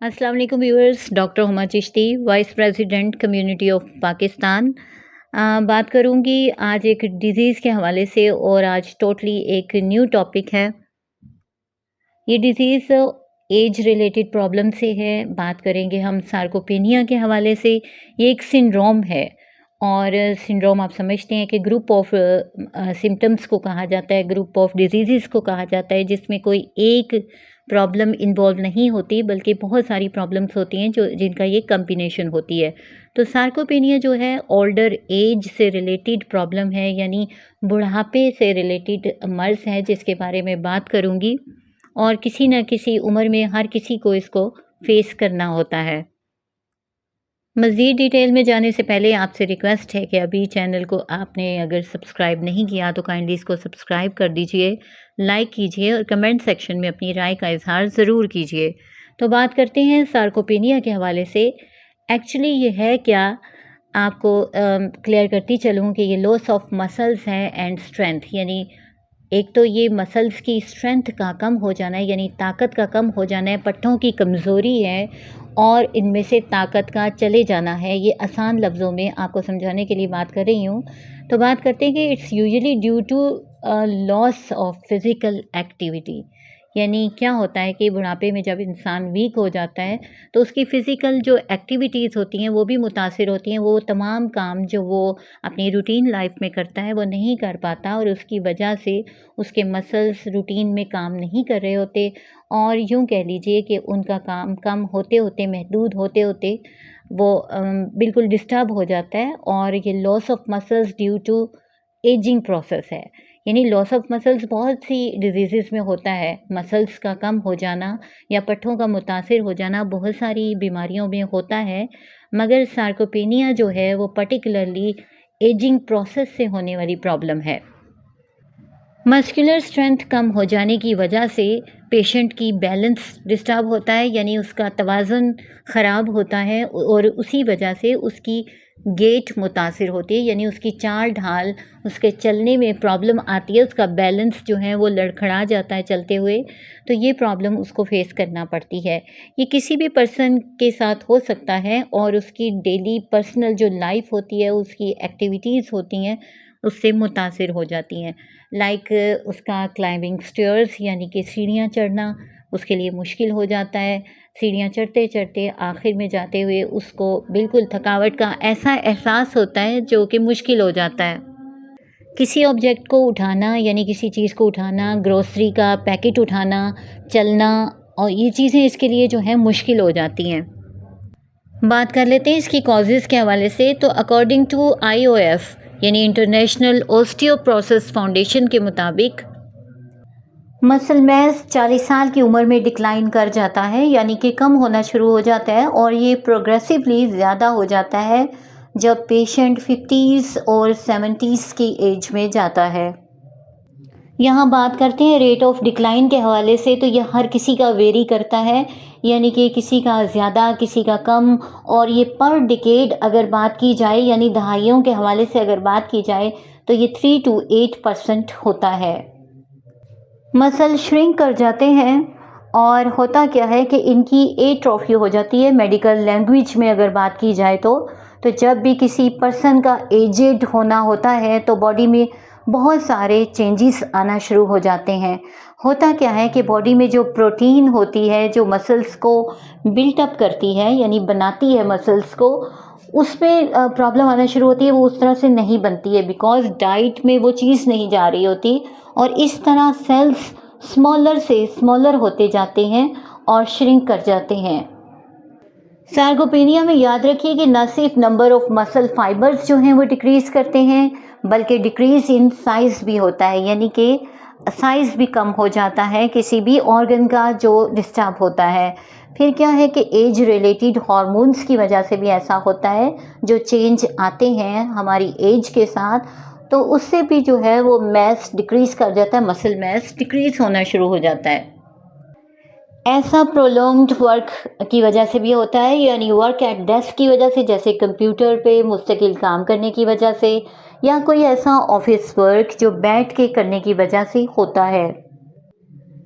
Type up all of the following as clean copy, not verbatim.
अस्सलाम वालेकुम viewers. Doctor Huma Chishti, vice president community of Pakistan. बात करूंगी आज एक डिज़ीज़ के हवाले से और आज टोटली एक न्यू टॉपिक है। ये डिज़ीज़ एज रिलेटेड प्रॉब्लम से है। बात करेंगे हम सार्कोपेनिया के हवाले से। ये एक सिंड्रोम है और सिंड्रोम आप समझते हैं कि ग्रुप ऑफ सिम्टम्स को कहा जाता है, ग्रुप ऑफ डिजीज़ को कहा जाता है जिसमें कोई एक प्रॉब्लम इन्वॉल्व नहीं होती बल्कि बहुत सारी प्रॉब्लम्स होती हैं जो जिनका ये कॉम्बिनेशन होती है। तो सार्कोपेनिया जो है ओल्डर एज से रिलेटेड प्रॉब्लम है, यानी बुढ़ापे से रिलेटेड मर्ज़ है जिसके बारे में बात करूँगी और किसी न किसी उम्र में हर किसी को इसको फेस करना होता है। मज़ीद डिटेल में जाने से पहले आपसे रिक्वेस्ट है कि अभी चैनल को आपने अगर सब्सक्राइब नहीं किया तो काइंडली इसको सब्सक्राइब कर दीजिए, लाइक कीजिए और कमेंट सेक्शन में अपनी राय का इज़हार ज़रूर कीजिए। तो बात करते हैं सार्कोपेनिया के हवाले से। एक्चुअली ये है क्या, आपको क्लियर करती चलूँ कि ये लॉस ऑफ मसल्स है एंड स्ट्रेंथ, यानी एक तो ये मसल्स की स्ट्रेंथ का कम हो जाना है, यानी ताकत का कम हो जाना है, पट्ठों की कमज़ोरी है और इनमें से ताकत का चले जाना है। ये आसान लफ्ज़ों में आपको समझाने के लिए बात कर रही हूँ। तो बात करते हैं कि it's usually due to loss of physical activity, यानी क्या होता है कि बुढ़ापे में जब इंसान वीक हो जाता है तो उसकी फ़िज़िकल जो एक्टिविटीज़ होती हैं वो भी मुतासिर होती हैं। वो तमाम काम जो वो अपनी रूटीन लाइफ में करता है वो नहीं कर पाता और उसकी वजह से उसके मसल्स रूटीन में काम नहीं कर रहे होते और यूँ कह लीजिए कि उनका काम कम होते होते, महदूद होते होते वो बिल्कुल डिस्टर्ब हो जाता है और ये loss of muscles due to ageing process है। यानी लॉस ऑफ मसल्स बहुत सी डिजीज़ में होता है। मसल्स का कम हो जाना या पट्ठों का मुतासिर हो जाना बहुत सारी बीमारियों में होता है, मगर सार्कोपेनिया जो है वो पर्टिकुलरली एजिंग प्रोसेस से होने वाली प्रॉब्लम है। मस्कुलर स्ट्रेंथ कम हो जाने की वजह से पेशेंट की बैलेंस डिस्टर्ब होता है, यानी उसका तवाज़ुन ख़राब होता है और उसी वजह से उसकी गेट मुतासिर होती है, यानी उसकी चाल ढाल, उसके चलने में प्रॉब्लम आती है, उसका बैलेंस जो है वो लड़खड़ा जाता है चलते हुए। तो ये प्रॉब्लम उसको फेस करना पड़ती है। ये किसी भी पर्सन के साथ हो सकता है और उसकी डेली पर्सनल जो लाइफ होती है, उसकी एक्टिविटीज़ होती हैं, उससे मुतासिर हो जाती हैं। लाइक उसका क्लाइंबिंग स्टेयर्स, यानी कि सीढ़ियाँ चढ़ना उसके लिए मुश्किल हो जाता है। सीढ़ियाँ चढ़ते चढ़ते आखिर में जाते हुए उसको बिल्कुल थकावट का ऐसा एहसास होता है जो कि मुश्किल हो जाता है। किसी ऑब्जेक्ट को उठाना, यानी किसी चीज़ को उठाना, ग्रोसरी का पैकेट उठाना, चलना, और ये चीज़ें इसके लिए जो है मुश्किल हो जाती हैं। बात कर लेते हैं इसकी कॉजेज़ के हवाले से। तो अकॉर्डिंग टू IOF यानी इंटरनेशनल ऑस्टियोप्रोसिस फाउंडेशन के मुताबिक मसल मास 40 साल की उम्र में डिक्लाइन कर जाता है, यानी कि कम होना शुरू हो जाता है और ये प्रोग्रेसिवली ज़्यादा हो जाता है जब पेशेंट 50s और 70s की एज में जाता है। यहाँ बात करते हैं रेट ऑफ डिक्लाइन के हवाले से। तो यह हर किसी का वेरी करता है, यानी कि किसी का ज़्यादा किसी का कम, और ये पर डिकेड अगर बात की जाए, यानी दहाइयों के हवाले से अगर बात की जाए तो ये 3 to 8% होता है। मसल श्रिंक कर जाते हैं और होता क्या है कि इनकी एट्रोफी हो जाती है, मेडिकल लैंग्वेज में अगर बात की जाए तो जब भी किसी पर्सन का एजेड होना होता है तो बॉडी में बहुत सारे चेंजेस आना शुरू हो जाते हैं। होता क्या है कि बॉडी में जो प्रोटीन होती है जो मसल्स को बिल्टअप करती है, यानी बनाती है मसल्स को, उसमें प्रॉब्लम आना शुरू होती है। वो उस तरह से नहीं बनती है बिकॉज डाइट में वो चीज़ नहीं जा रही होती और इस तरह सेल्स स्मॉलर से स्मॉलर होते जाते हैं और श्रिंक कर जाते हैं। सार्कोपेनिया में याद रखिए कि न सिर्फ नंबर ऑफ मसल फाइबर्स जो हैं वो डिक्रीज़ करते हैं बल्कि डिक्रीज़ इन साइज़ भी होता है, यानी कि साइज़ भी कम हो जाता है किसी भी ऑर्गन का जो डिस्टर्ब होता है। फिर क्या है कि एज रिलेटेड हार्मोन्स की वजह से भी ऐसा होता है, जो चेंज आते हैं हमारी एज के साथ, तो उससे भी जो है वो मास डिक्रीज़ कर जाता है, मसल मास डिक्रीज़ होना शुरू हो जाता है। ऐसा प्रोलॉन्ग्ड वर्क की वजह से भी होता है, यानी वर्क एट डेस्क की वजह से, जैसे कंप्यूटर पे मुस्तकिल काम करने की वजह से, या कोई ऐसा ऑफिस वर्क जो बैठ के करने की वजह से होता है।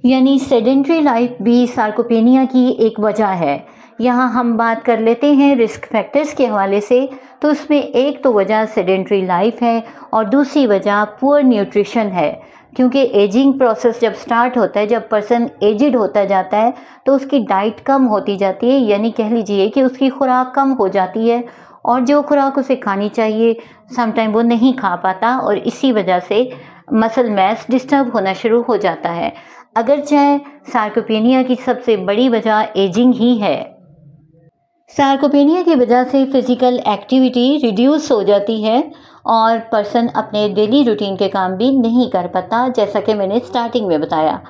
यानी सेडेंट्री लाइफ भी सार्कोपेनिया की एक वजह है, यहाँ हम बात कर लेते हैं रिस्क फैक्टर्स के हवाले से, तो उसमें एक तो वजह सेडेंट्री लाइफ है और दूसरी वजह पुअर न्यूट्रिशन है। क्योंकि एजिंग प्रोसेस जब स्टार्ट होता है, जब पर्सन एजिड होता जाता है तो उसकी डाइट कम होती जाती है, यानी कह लीजिए कि उसकी खुराक कम हो जाती है और जो खुराक उसे खानी चाहिए समटाइम वो नहीं खा पाता और इसी वजह से मसल मैस डिस्टर्ब होना शुरू हो जाता है। अगर चाहे सार्कोपेनिया की सबसे बड़ी वजह एजिंग ही है। सार्कोपेनिया की वजह से फिजिकल एक्टिविटी रिड्यूस हो जाती है और पर्सन अपने डेली रूटीन के काम भी नहीं कर पाता, जैसा कि मैंने स्टार्टिंग में बताया।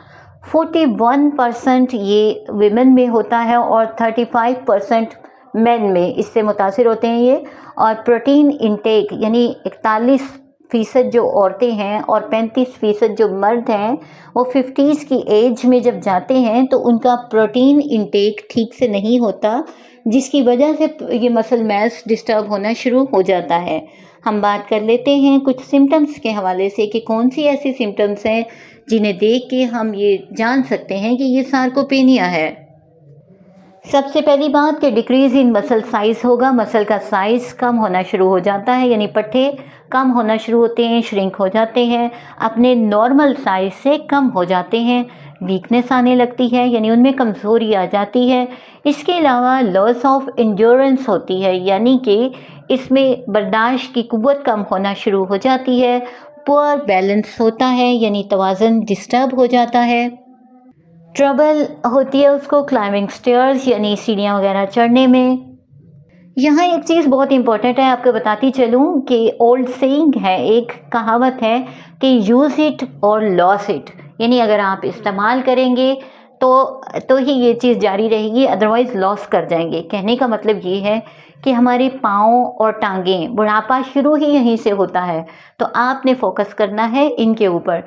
41% ये विमेन में होता है और 35% मेन में इससे मुतासिर होते हैं ये। और प्रोटीन इंटेक यानी 41% जो औरतें हैं और 35% जो मर्द हैं, वो 50s की एज में जब जाते हैं तो उनका प्रोटीन इंटेक ठीक से नहीं होता, जिसकी वजह से ये मसल मैस डिस्टर्ब होना शुरू हो जाता है। हम बात कर लेते हैं कुछ सिम्टम्स के हवाले से कि कौन सी ऐसी सिम्टम्स हैं जिन्हें देख के हम ये जान सकते हैं कि ये सार्कोपेनिया है। सबसे पहली बात कि डिक्रीज इन मसल साइज होगा, मसल का साइज कम होना शुरू हो जाता है, यानी पट्टे कम होना शुरू होते हैं, श्रिंक हो जाते हैं, अपने नॉर्मल साइज से कम हो जाते हैं। वीकनेस आने लगती है, यानी उनमें कमज़ोरी आ जाती है। इसके अलावा लॉस ऑफ एंड्योरेंस होती है, यानी कि इसमें बर्दाश्त की कुव्वत कम होना शुरू हो जाती है। पुअर बैलेंस होता है, यानी तवाज़ुन डिस्टर्ब हो जाता है। ट्रबल होती है उसको क्लाइंबिंग स्टेयर्स यानी सीढ़ियाँ वगैरह चढ़ने में। यहाँ एक चीज़ बहुत इंपॉर्टेंट है, आपको बताती चलूँ कि ओल्ड सेइंग है, एक कहावत है कि यूज़ इट और लॉस इट, यानी अगर आप इस्तेमाल करेंगे तो ही ये चीज़ जारी रहेगी, अदरवाइज़ लॉस कर जाएंगे। कहने का मतलब ये है कि हमारे पाँव और टांगें, बुढ़ापा शुरू ही यहीं से होता है, तो आपने फोकस करना है इनके ऊपर।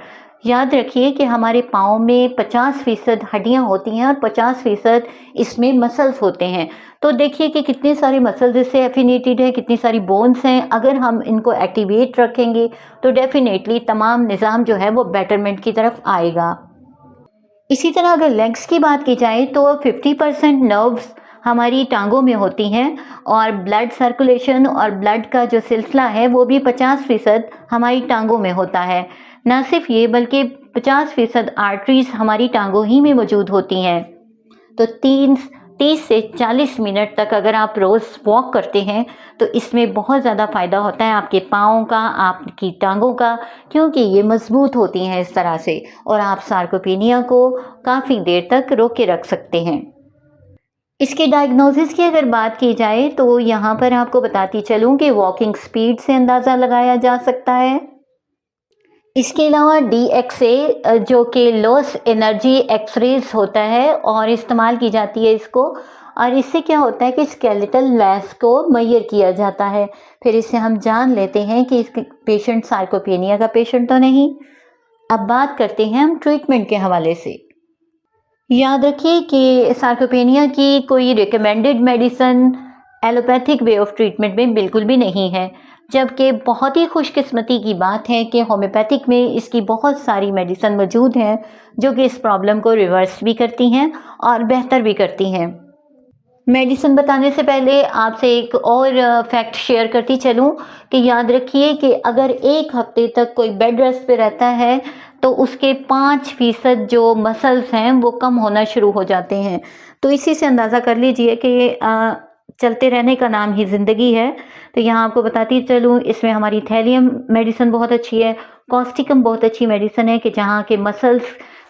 याद रखिए कि हमारे पाँव में 50% हड्डियाँ होती हैं और 50% इसमें मसल्स होते हैं। तो देखिए कि कितने सारे मसल्स इससे एफिनेटेड है, कितनी सारी बोन्स हैं। अगर हम इनको एक्टिवेट रखेंगे तो डेफिनेटली तमाम निज़ाम जो है वो बेटरमेंट की तरफ आएगा। इसी तरह अगर लेग्स की बात की जाए तो 50% नर्व्स हमारी टांगों में होती हैं और ब्लड सर्कुलेशन और ब्लड का जो सिलसिला है वो भी 50% हमारी टांगों में होता है। ना सिर्फ ये बल्कि 50% आर्टरीज हमारी टांगों ही में मौजूद होती हैं। तो 30 से 40 मिनट तक अगर आप रोज़ वॉक करते हैं तो इसमें बहुत ज़्यादा फ़ायदा होता है आपके पाँव का, आपकी टांगों का, क्योंकि ये मजबूत होती हैं इस तरह से और आप सार्कोपेनिया को काफ़ी देर तक रोक के रख सकते हैं। इसके डायग्नोसिस की अगर बात की जाए तो यहाँ पर आपको बताती चलूँ कि वॉकिंग स्पीड से अंदाज़ा लगाया जा सकता है। इसके अलावा DXA जो कि लॉस एनर्जी एक्सरेज होता है और इस्तेमाल की जाती है इसको, और इससे क्या होता है कि स्केलेटल मैस को मेजर किया जाता है। फिर इससे हम जान लेते हैं कि इस पेशेंट सार्कोपेनिया का पेशेंट तो नहीं। अब बात करते हैं हम ट्रीटमेंट के हवाले से। याद रखिए कि सार्कोपेनिया की कोई recommended medicine allopathic way of treatment में बिल्कुल भी नहीं है, जबकि बहुत ही खुशकिस्मती की बात है कि होम्योपैथिक में इसकी बहुत सारी मेडिसिन मौजूद हैं जो कि इस प्रॉब्लम को रिवर्स भी करती हैं और बेहतर भी करती हैं। मेडिसिन बताने से पहले आपसे एक और फैक्ट शेयर करती चलूँ कि याद रखिए कि अगर एक हफ्ते तक कोई बेड रेस्ट पे रहता है तो उसके 5% जो मसल्स हैं वो कम होना शुरू हो जाते हैं। तो इसी से अंदाज़ा कर लीजिए कि चलते रहने का नाम ही ज़िंदगी है। तो यहाँ आपको बताती चलूँ, इसमें हमारी थैलियम मेडिसिन बहुत अच्छी है, कॉस्टिकम बहुत अच्छी मेडिसिन है कि जहाँ के मसल्स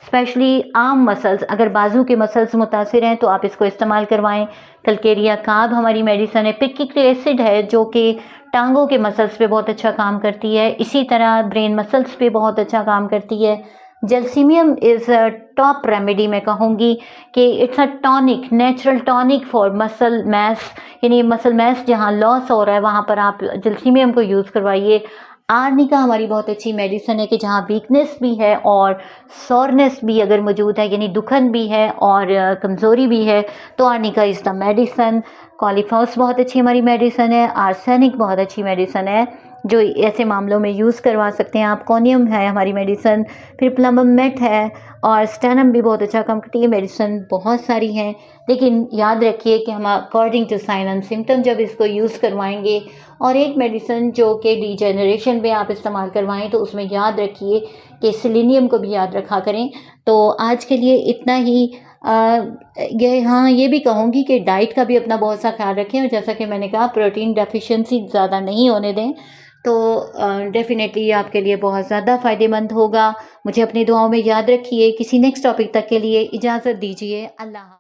स्पेशली आर्म मसल्स, अगर बाजू के मसल्स मुतासिर हैं तो आप इसको इस्तेमाल करवाएं। कलकेरिया काब हमारी मेडिसिन है। पिक्किक एसिड है जो कि टांगों के मसल्स पे बहुत अच्छा काम करती है, इसी तरह ब्रेन मसल्स पे बहुत अच्छा काम करती है। जैल्सीमियम इज़ अ टॉप रेमेडी, मैं कहूँगी कि it's a tonic, natural tonic for muscle mass, यानी मसल मैस जहाँ लॉस हो रहा है वहाँ पर आप जैल्सीमियम को यूज़ करवाइए। आर्निका हमारी बहुत अच्छी मेडिसिन है कि जहाँ वीकनेस भी है और सोरनेस भी अगर मौजूद है, यानी दुखन भी है और कमज़ोरी भी है, तो आर्निका इज़ द मेडिसन। कॉलीफॉस बहुत अच्छी हमारी मेडिसिन है। आर्सेनिक बहुत अच्छी मेडिसिन है। जो ऐसे मामलों में यूज़ करवा सकते हैं आप। कोनियम है हमारी मेडिसिन, फिर प्लम्बमेट है और स्टेनम भी बहुत अच्छा काम करती है। मेडिसिन बहुत सारी हैं, लेकिन याद रखिए कि हम according to sign and symptom जब इसको यूज़ करवाएंगे। और एक मेडिसिन जो कि डिजेनरेशन में आप इस्तेमाल करवाएं तो उसमें याद रखिए कि सेलेनियम को भी याद रखा करें। तो आज के लिए इतना ही। ये भी कहूँगी कि डाइट का भी अपना बहुत सा ख्याल रखें, और जैसा कि मैंने कहा प्रोटीन डेफिशिएंसी ज़्यादा नहीं होने दें, तो डेफ़िनेटली ये आपके लिए बहुत ज़्यादा फ़ायदेमंद होगा। मुझे अपनी दुआओं में याद रखिए। किसी नेक्स्ट टॉपिक तक के लिए इजाज़त दीजिए। अल्लाह